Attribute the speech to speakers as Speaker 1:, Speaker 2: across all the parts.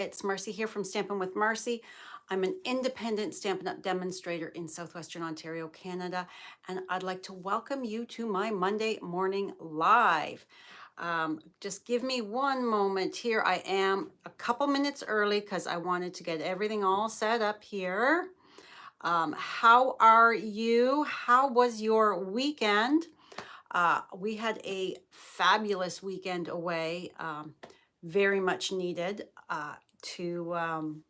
Speaker 1: It's Marcy here from Stampin' with Marcy. I'm an independent Stampin' Up! Demonstrator in Southwestern Ontario, Canada, and I'd like to welcome you to my Monday morning live. Just give me one moment here. I am a couple minutes early because I wanted to get everything all set up here. How are you? How was your weekend? We had a fabulous weekend away, very much needed to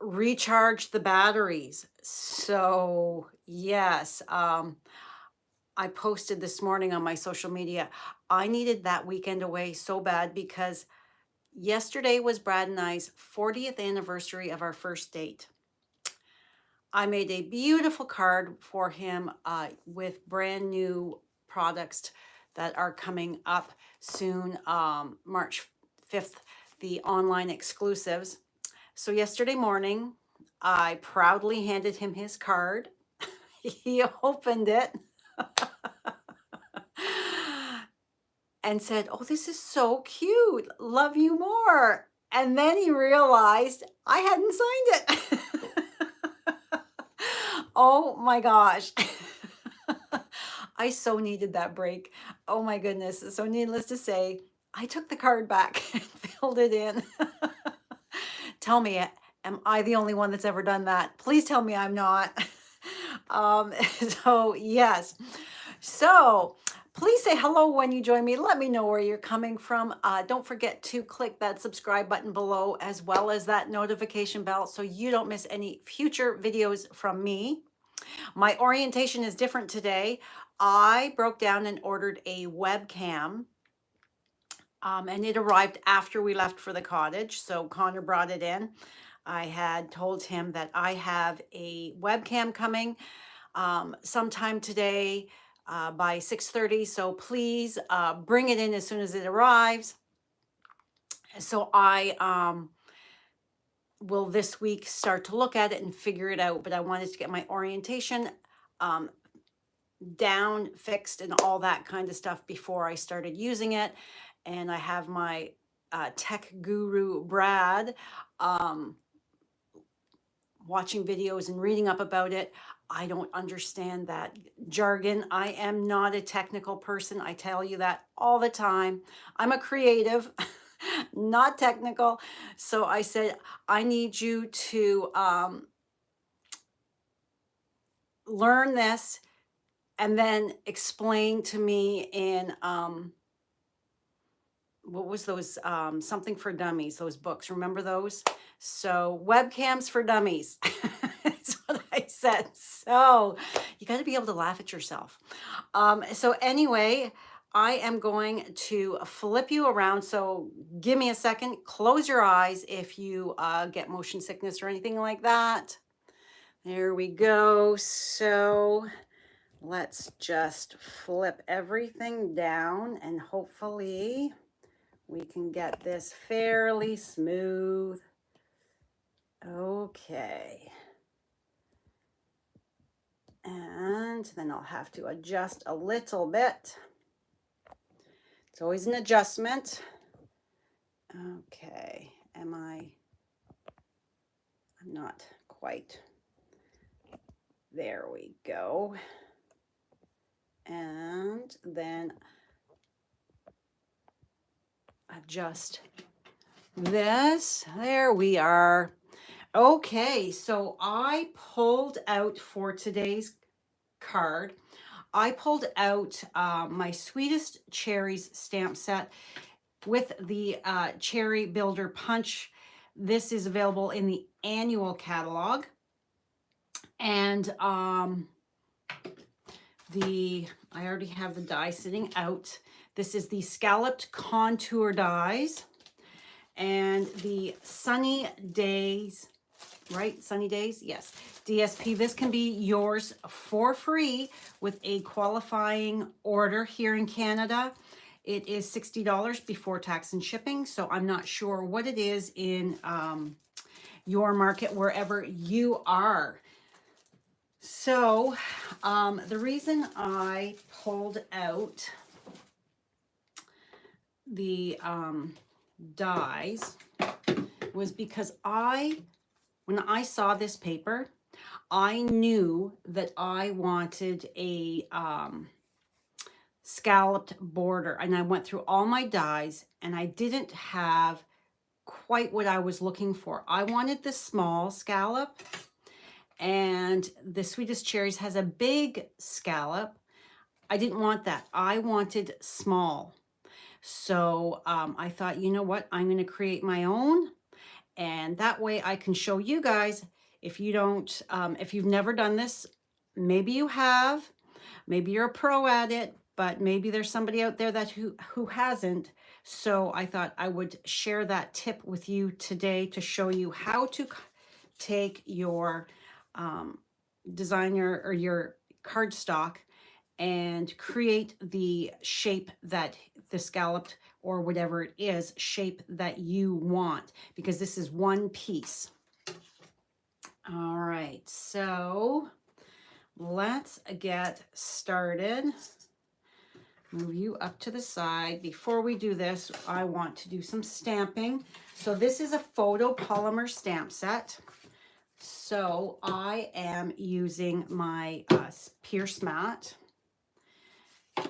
Speaker 1: recharge the batteries. So yes, I posted this morning on my social media. I needed that weekend away so bad because yesterday was Brad and I's 40th anniversary of our first date. I made a beautiful card for him with brand new products that are coming up soon, March 5th, the online exclusives. So yesterday morning, I proudly handed him his card. He opened it and said, "Oh, this is so cute. Love you more." And then he realized I hadn't signed it. Oh my gosh. I so needed that break. Oh my goodness. So needless to say, I took the card back and filled it in. Tell me, am I the only one that's ever done that? Please tell me I'm not. So yes. So please say hello when you join me. Let me know where you're coming from. Don't forget to click that subscribe button below as well as that notification bell so you don't miss any future videos from me. My orientation is different today. I broke down and ordered a webcam. And it arrived after we left for the cottage. So Connor brought it in. I had told him that I have a webcam coming sometime today by 6:30. So please bring it in as soon as it arrives. So I will this week start to look at it and figure it out. But I wanted to get my orientation down, fixed, and all that kind of stuff before I started using it. And I have my tech guru, Brad, watching videos and reading up about it. I don't understand that jargon. I am not a technical person. I tell you that all the time. I'm a creative, not technical. So I said, I need you to learn this and then explain to me in what was those something for dummies, those books, remember those? So webcams for dummies. That's what I said. So you got to be able to laugh at yourself. So anyway, I am going to flip you around. So give me a second. Close your eyes if you get motion sickness or anything like that. There we go. So let's just flip everything down and hopefully we can get this fairly smooth. Okay. And then I'll have to adjust a little bit. It's always an adjustment. Okay. I'm not quite. There we go. And then adjust this. There we are. Okay, so I pulled out for today's card, I pulled out my Sweetest Cherries stamp set with the Cherry Builder Punch. This is available in the annual catalog. And I already have the die sitting out. This is the Scalloped Contour dies and the Sunny Days, right? Sunny Days, yes. DSP, this can be yours for free with a qualifying order here in Canada. It is $60 before tax and shipping, so I'm not sure what it is in your market, wherever you are. So the reason I pulled out the dies was because when I saw this paper, I knew that I wanted a scalloped border, and I went through all my dies and I didn't have quite what I was looking for. I wanted the small scallop, and the Sweetest Cherries has a big scallop. I didn't want that. I wanted small. So I thought, you know what? I'm going to create my own, and that way I can show you guys. If you don't, if you've never done this, maybe you have, maybe you're a pro at it, but maybe there's somebody out there that who hasn't. So I thought I would share that tip with you today to show you how to take your designer or your cardstock and create the shape that the scalloped or whatever it is shape that you want, because this is one piece. All right, so let's get started. Move you up to the side. Before we do this, I want to do some stamping. So this is a photopolymer stamp set. So I am using my Pierce mat.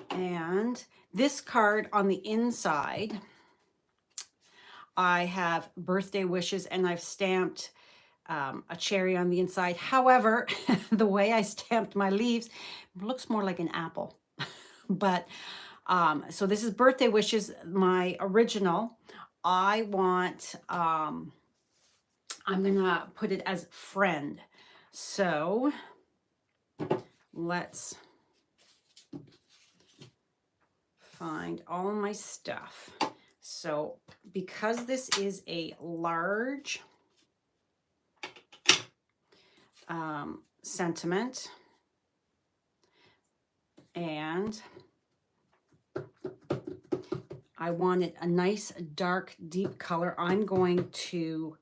Speaker 1: And this card on the inside, I have birthday wishes, and I've stamped a cherry on the inside. However, the way I stamped my leaves looks more like an apple. But so this is birthday wishes, my original. I want, I'm gonna put it as friend. So let's find all my stuff. So because this is a large sentiment, and I wanted a nice dark deep color, I'm going to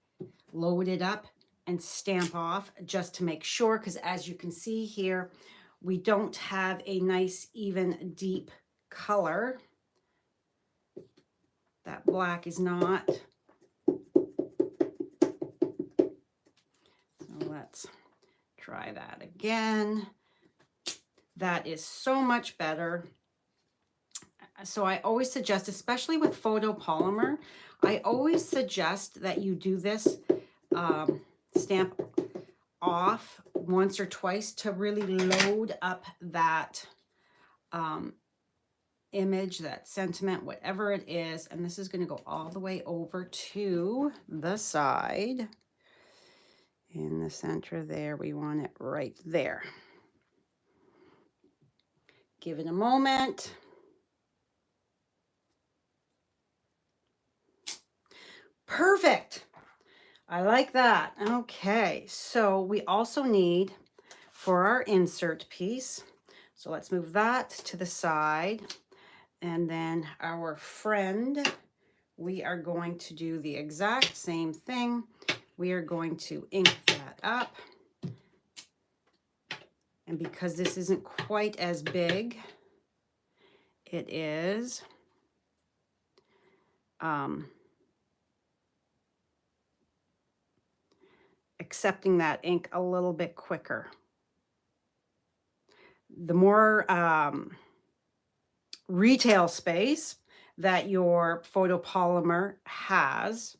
Speaker 1: load it up and stamp off just to make sure, because as you can see here, we don't have a nice even deep color. That black is not. So let's try that again. That is so much better. So I always suggest, especially with photopolymer, I always suggest that you do this stamp off once or twice to really load up that image, that sentiment, whatever it is. And this is going to go all the way over to the side. In the center there, we want it right there. Give it a moment. Perfect. I like that. Okay, so we also need for our insert piece. So let's move that to the side. And then our friend, we are going to do the exact same thing. We are going to ink that up. And because this isn't quite as big, it is accepting that ink a little bit quicker. The more retail space that your photopolymer has,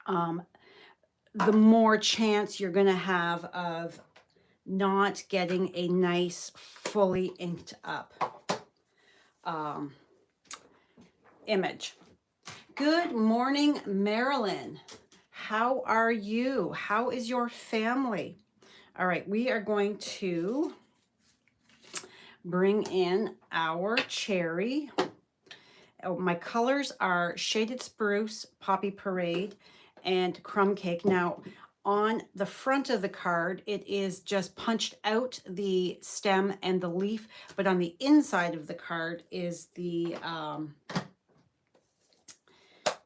Speaker 1: the more chance you're going to have of not getting a nice fully inked up image. Good morning, Marilyn. How are you? How is your family? All right, we are going to bring in our cherry. Oh, my colors are Shaded Spruce, Poppy Parade, and Crumb Cake. Now, on the front of the card, it is just punched out the stem and the leaf, but on the inside of the card is the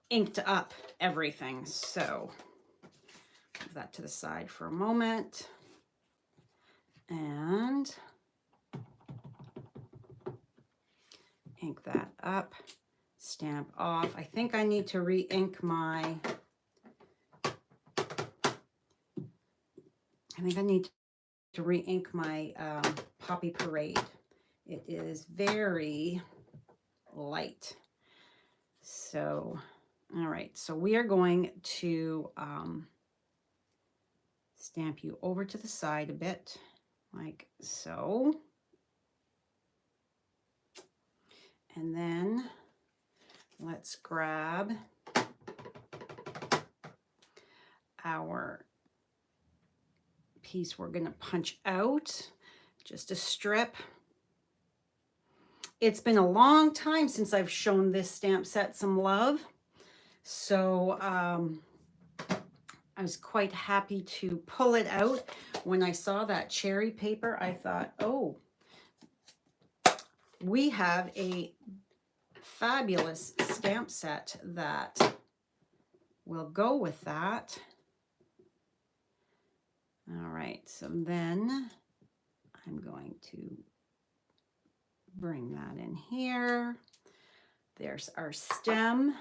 Speaker 1: inked up everything. So, move that to the side for a moment. And ink that up. stamp off. I think I need to re-ink my, Poppy Parade. It is very light. So, all right. So we are going to stamp you over to the side a bit, like so. And then let's grab our piece we're going to punch out, just a strip. It's been a long time since I've shown this stamp set some love, so I was quite happy to pull it out. When I saw that cherry paper, I thought, oh, we have a fabulous stamp set that will go with that. All right, so then I'm going to bring that in here. There's our stem.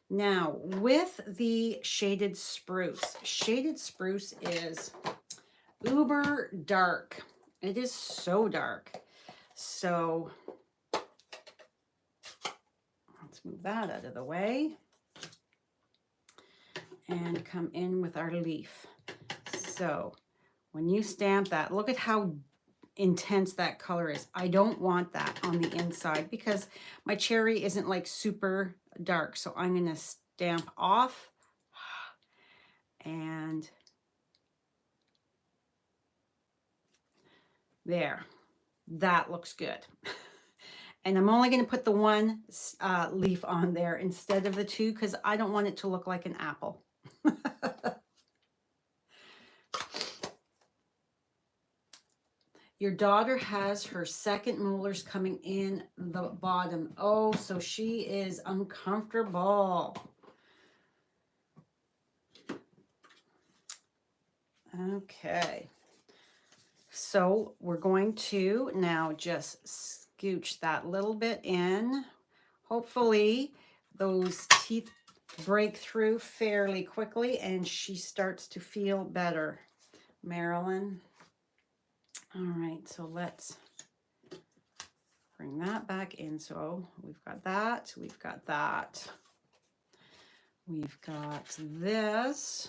Speaker 1: Now, with the shaded spruce is uber dark. It is so dark. So let's move that out of the way and come in with our leaf. So when you stamp that, look at how intense that color is. I don't want that on the inside because my cherry isn't like super dark. So I'm going to stamp off and there. That looks good. And I'm only going to put the one leaf on there instead of the two because I don't want it to look like an apple. Your daughter has her second molars coming in the bottom. Oh, so she is uncomfortable. Okay. So we're going to now just scooch that little bit in. Hopefully those teeth break through fairly quickly and she starts to feel better. Marilyn. All right, so let's bring that back in. So we've got that, we've got that. We've got this.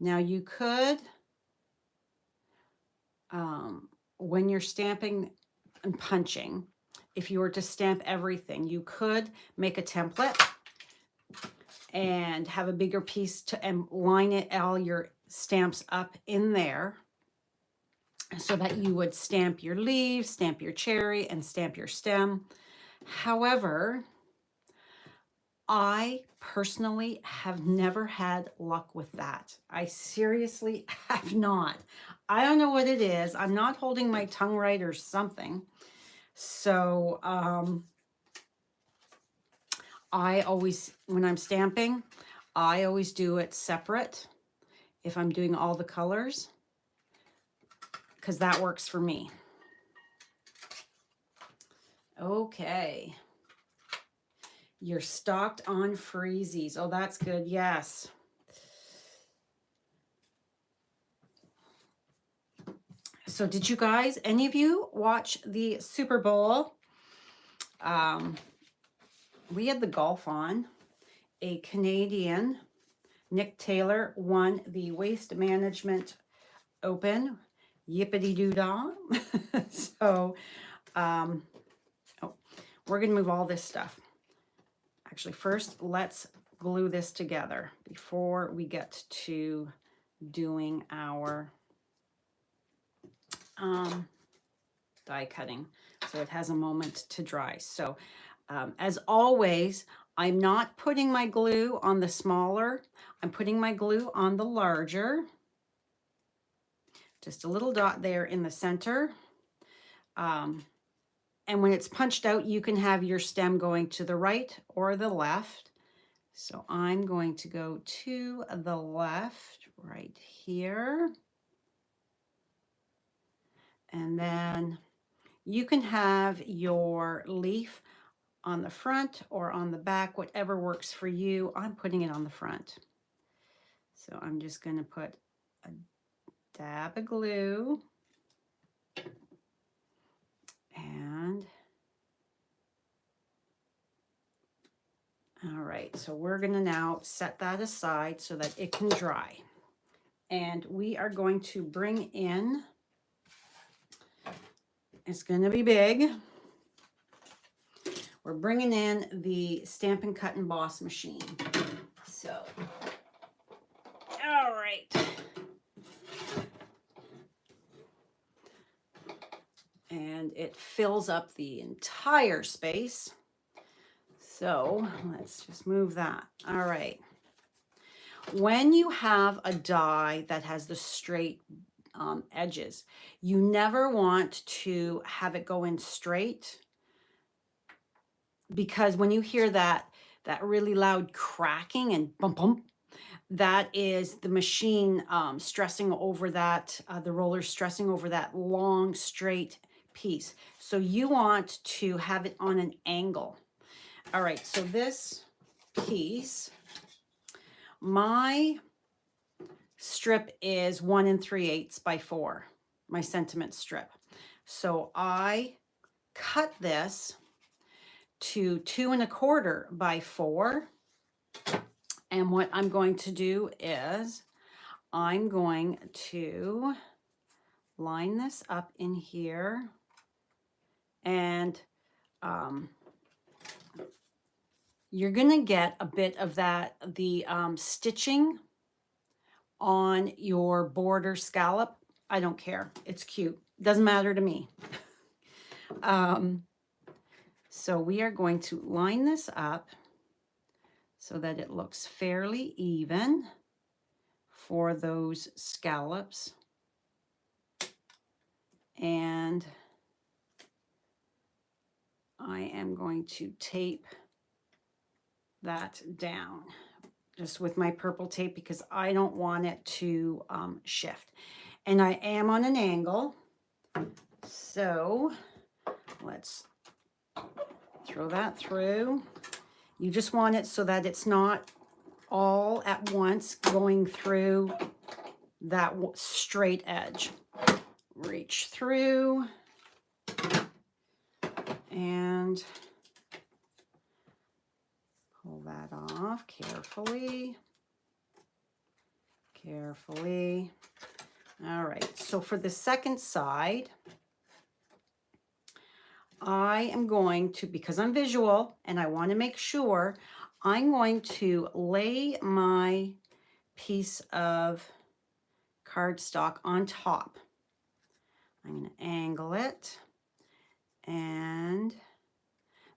Speaker 1: Now you could, when you're stamping and punching, if you were to stamp everything, you could make a template and have a bigger piece and line it all your stamps up in there so that you would stamp your leaves, stamp your cherry, and stamp your stem. However, I personally have never had luck with that. I seriously have not. I don't know what it is. I'm not holding my tongue right or something. So I always, when I'm stamping, I always do it separate if I'm doing all the colors, because that works for me. Okay. You're stocked on freezies. Oh, that's good. Yes. So did you guys, any of you watch the Super Bowl? We had the golf on. A Canadian, Nick Taylor, won the Waste Management Open. Yippity-doo-dah. So, oh, we're going to move all this stuff. Actually, first, let's glue this together before we get to doing our die cutting. So it has a moment to dry. So as always, I'm not putting my glue on the smaller. I'm putting my glue on the larger. Just a little dot there in the center. And when it's punched out, you can have your stem going to the right or the left. So I'm going to go to the left right here. And then You can have your leaf on the front or on the back, whatever works for you. I'm putting it on the front. So I'm just going to put a dab of glue and all right, so we're going to now set that aside so that it can dry. And we are going to bring in, it's going to be big. We're bringing in the Stampin' Cut and Boss machine. So, all right. And it fills up the entire space. So let's just move that. All right. When you have a die that has the straight edges, you never want to have it go in straight, because when you hear that really loud cracking and bump bump, that is the machine stressing over that, the roller stressing over that long straight piece. So you want to have it on an angle. All right, so this piece, my strip is 1 3/8 by 4, my sentiment strip. So I cut this to 2 1/4 by 4. And what I'm going to do is I'm going to line this up in here, and you're going to get a bit of that, the stitching on your border scallop. I don't care. It's cute. Doesn't matter to me. So we are going to line this up so that it looks fairly even for those scallops. And I am going to tape that down just with my purple tape because I don't want it to shift. And I am on an angle, so let's throw that through. You just want it so that it's not all at once going through that straight edge. Reach through and pull that off carefully. Carefully. All right, so for the second side, I am going to, because I'm visual and I want to make sure, I'm going to lay my piece of cardstock on top. I'm going to angle it, and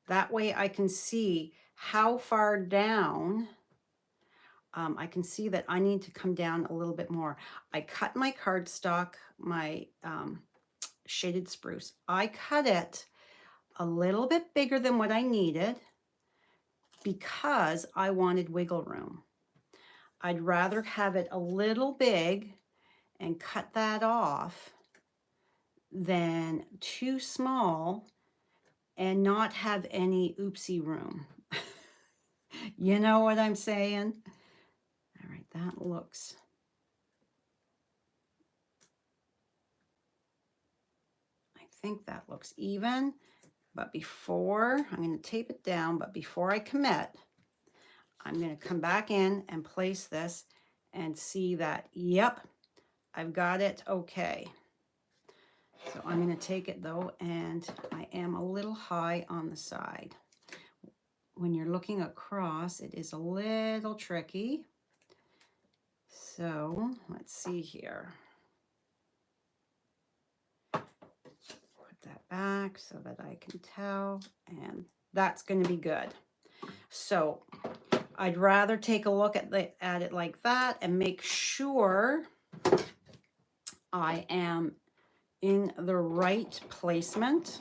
Speaker 1: that way I can see how far down. I can see that I need to come down a little bit more. I cut my cardstock, my shaded spruce. I cut it a little bit bigger than what I needed because I wanted wiggle room. I'd rather have it a little big and cut that off than too small and not have any oopsie room. You know what I'm saying? All right, that looks. I think that looks even, but before, I'm going to tape it down, but before I commit, I'm going to come back in and place this and see that, yep, I've got it okay. So I'm going to take it though, and I am a little high on the side. When you're looking across, it is a little tricky. So let's see here. Put that back so that I can tell, and that's going to be good. So I'd rather take a look at it like that and make sure I am in the right placement.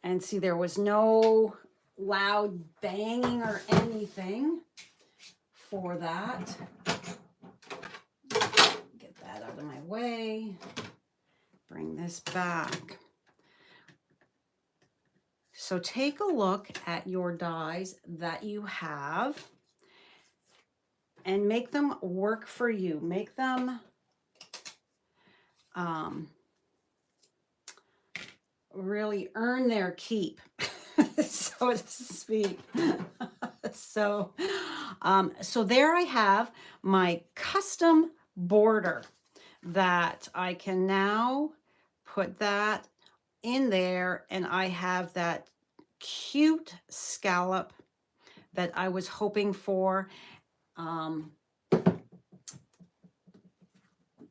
Speaker 1: And see, there was no loud banging or anything for that. away. Bring this back. So take a look at your dies that you have and make them work for you. Make them really earn their keep, so to speak. So there I have my custom border that I can now put that in there, and I have that cute scallop that I was hoping for.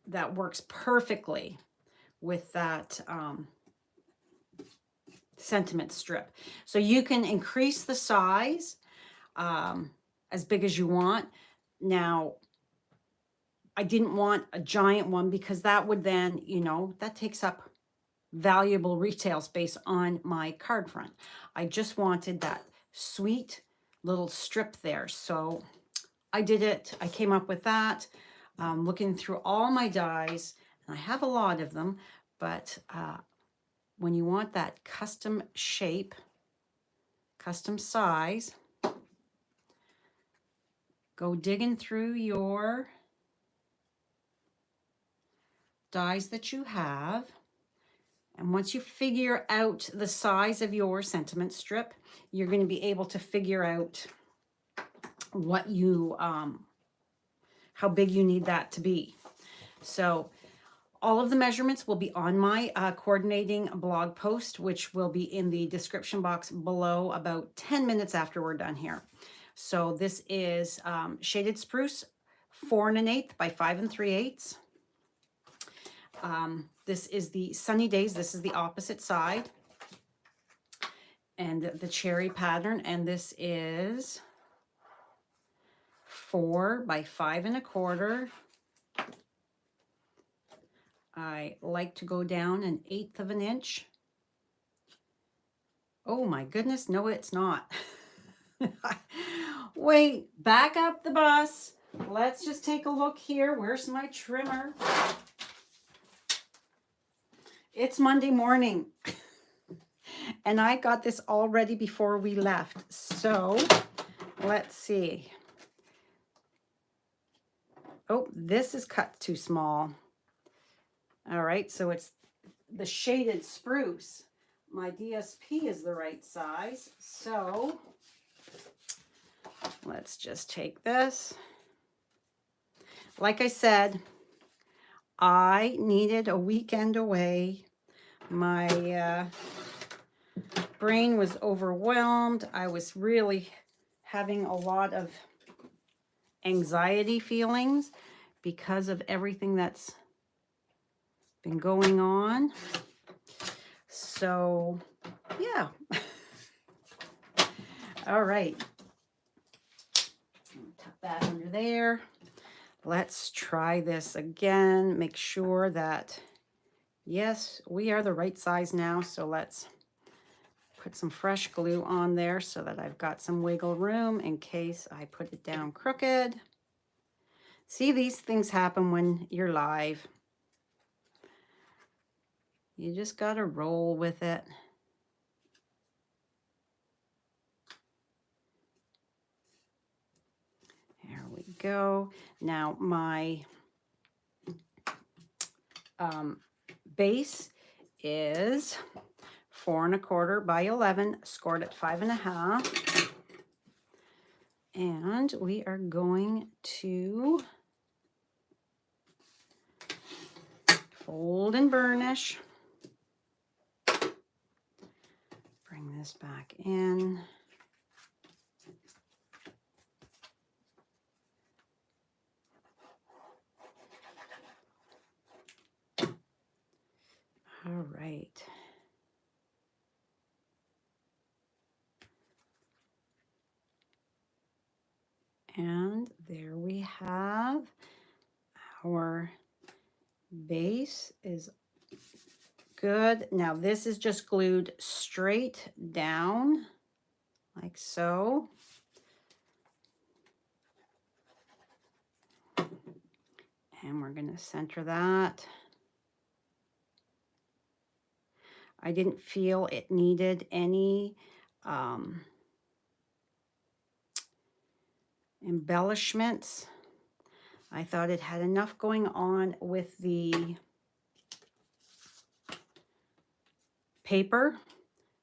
Speaker 1: That works perfectly with that sentiment strip. So you can increase the size as big as you want. Now, I didn't want a giant one because that would then, you know, that takes up valuable retail space on my card front. I just wanted that sweet little strip there. So I did it. I came up with that. Looking through all my dies, and I have a lot of them, but when you want that custom shape, custom size, go digging through your dies that you have. And once you figure out the size of your sentiment strip, you're going to be able to figure out what you, how big you need that to be. So all of the measurements will be on my coordinating blog post, which will be in the description box below about 10 minutes after we're done here. So this is shaded spruce, 4 1/8 by 5 3/8. This is the Sunny Days. This is the opposite side. And the cherry pattern. And this is 4 by 5 1/4. I like to go down 1/8 of an inch. Oh my goodness, no, it's not. Wait, back up the bus. Let's just take a look here. Where's my trimmer? It's Monday morning. And I got this all ready before we left. So let's see. Oh, this is cut too small. All right, so it's the shaded spruce. My DSP is the right size. So let's just take this. Like I said, I needed a weekend away. My brain was overwhelmed. I was really having a lot of anxiety feelings because of everything that's been going on. So, yeah. All right. Tuck that under there. Let's try this again. Make sure that, yes, we are the right size now. So let's put some fresh glue on there so that I've got some wiggle room in case I put it down crooked. See, these things happen when you're live. You just got to roll with it. There we go. Now my base is 4 1/4 by 11, scored at 5 1/2. And we are going to fold and burnish. Bring this back in. All right. And there we have our base is good. Now this is just glued straight down like so. And we're going to center that. I didn't feel it needed any embellishments. I thought it had enough going on with the paper.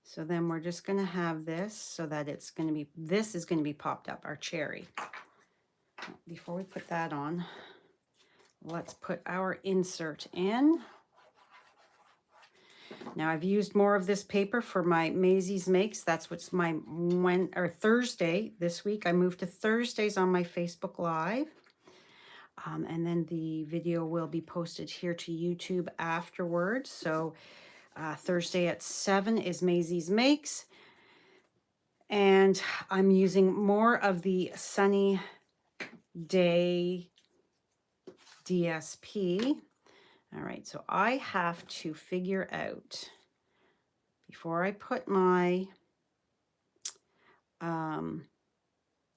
Speaker 1: So then we're just going to have this so that it's going to be, this is going to be popped up, our cherry. Before we put that on, let's put our insert in. Now I've used more of this paper for my Maisie's Makes. That's what's my Thursday this week. I moved to Thursdays on my Facebook Live. And then the video will be posted here to YouTube afterwards. So Thursday at 7 is Maisie's Makes. And I'm using more of the Sunny Day DSP. All right, so I have to figure out, before I put my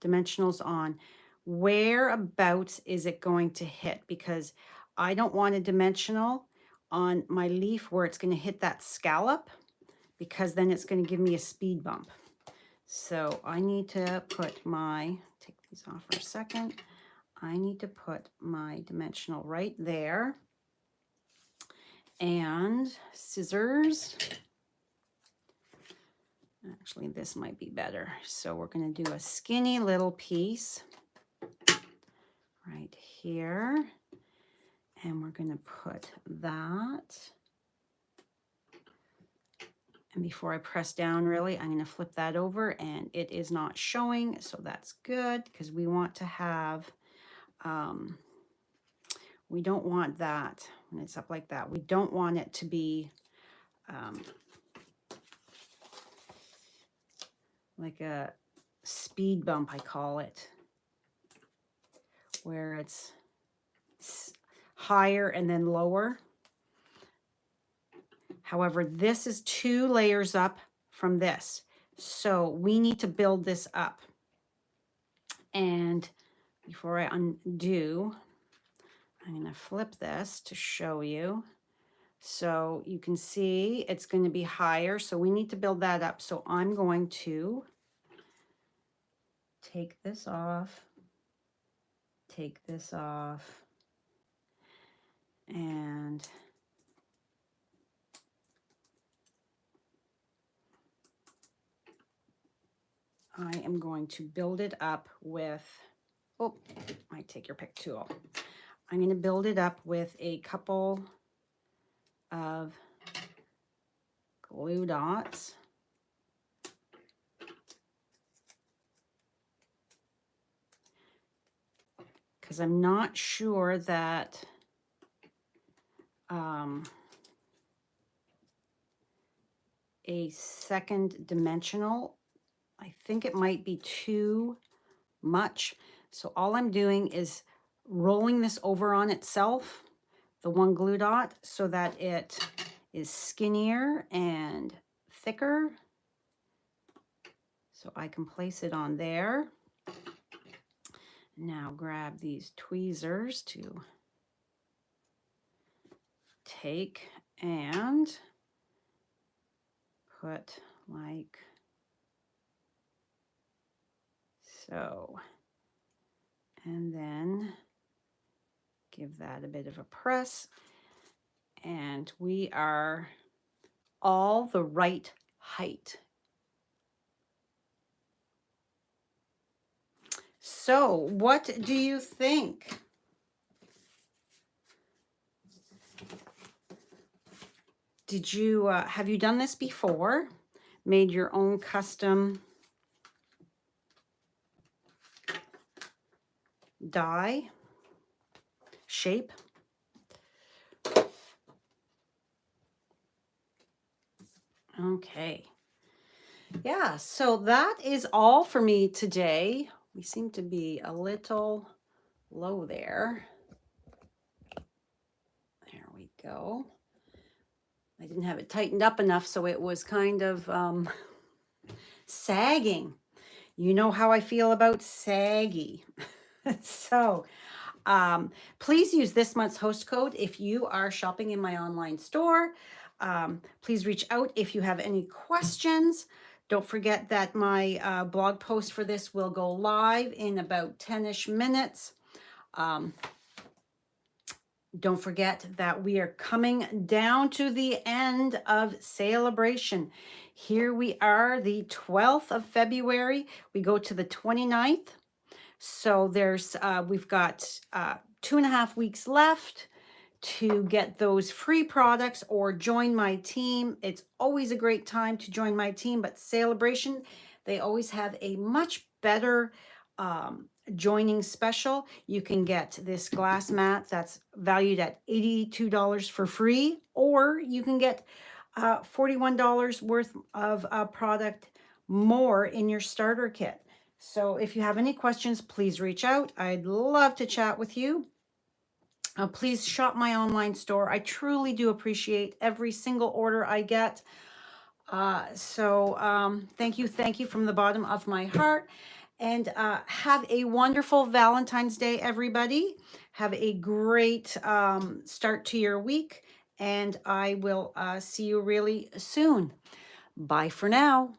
Speaker 1: dimensionals on, whereabouts is it going to hit? Because I don't want a dimensional on my leaf where it's going to hit that scallop, because then it's going to give me a speed bump. So I need to put my, take these off for a second. I need to put my dimensional right there. And scissors. Actually, this might be better. So we're going to do a skinny little piece right here. And we're going to put that. And before I press down, really, I'm going to flip that over, and it is not showing. So that's good, because we want to have, we don't want that when it's up like that. We don't want it to be like a speed bump, I call it, where it's higher and then lower. However, this is 2 layers up from this. So we need to build this up. And before I undo, I'm going to flip this to show you. So you can see it's going to be higher. So we need to build that up. So I'm going to take this off, and I am going to build it up with, oh, I take your pick tool. I'm going to build it up with a couple of glue dots. Because I'm not sure that a second dimensional, I think it might be too much. So all I'm doing is rolling this over on itself, the one glue dot, so that it is skinnier and thicker. So I can place it on there. Now grab these tweezers to take and put like so, and then give that a bit of a press, and we are all the right height. So what do you think? Did you, have you done this before? Made your own custom die shape? Okay. Yeah, so that is all for me today. We seem to be a little low there. There we go. I didn't have it tightened up enough, so it was kind of sagging. You know how I feel about saggy. So Please use this month's host code if you are shopping in my online store. Please reach out if you have any questions. Don't forget that my blog post for this will go live in about 10-ish minutes. Don't forget that we are coming down to the end of celebration. Here we are, the 12th of February. We go to the 29th. So we've got 2.5 weeks left to get those free products or join my team. It's always a great time to join my team, but Celebration, they always have a much better joining special. You can get this glass mat that's valued at $82 for free, or you can get $41 worth of product more in your starter kit. So if you have any questions, please reach out. I'd love to chat with you. Please shop my online store. I truly do appreciate every single order I get. Thank you from the bottom of my heart. And have a wonderful Valentine's Day, everybody. Have a great start to your week. And I will see you really soon. Bye for now.